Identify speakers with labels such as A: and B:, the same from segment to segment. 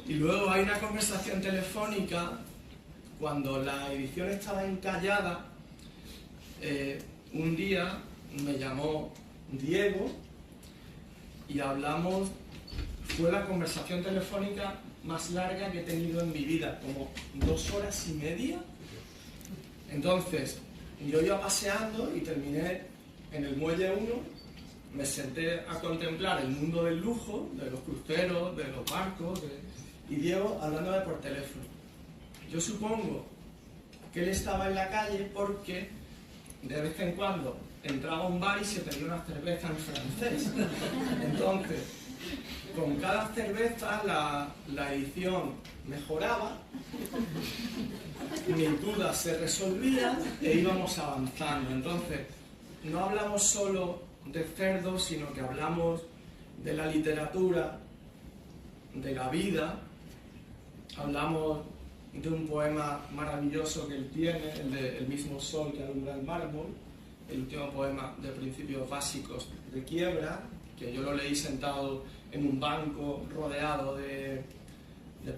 A: Y luego hay una conversación telefónica, cuando la edición estaba encallada, un día me llamó Diego y hablamos, fue la conversación telefónica más larga que he tenido en mi vida, como 2 horas y media. Entonces, yo iba paseando y terminé en el muelle 1, me senté a contemplar el mundo del lujo, de los cruceros, de los barcos, y Diego hablándome por teléfono. Yo supongo que él estaba en la calle porque de vez en cuando entraba a un bar y se pedía una cerveza en francés. Entonces, con cada cerveza la edición mejoraba, mis dudas se resolvían e íbamos avanzando. Entonces, no hablamos solo de cerdos, sino que hablamos de la literatura, de la vida, hablamos de un poema maravilloso que él tiene, el de El mismo sol que alumbra el mármol, el último poema de principios básicos de Quiebra, que yo lo leí sentado en un banco rodeado de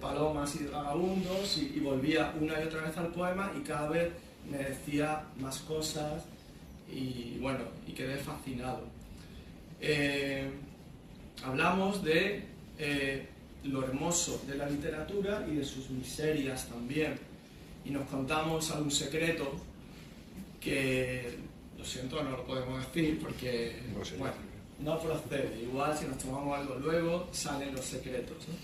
A: palomas y de vagabundos, y volvía una y otra vez al poema y cada vez me decía más cosas y bueno, y quedé fascinado. Hablamos de lo hermoso de la literatura y de sus miserias también, y nos contamos algún secreto que, lo siento, no lo podemos decir porque
B: No sé.
A: bueno, no procede. Igual si nos tomamos algo luego salen los secretos, ¿no?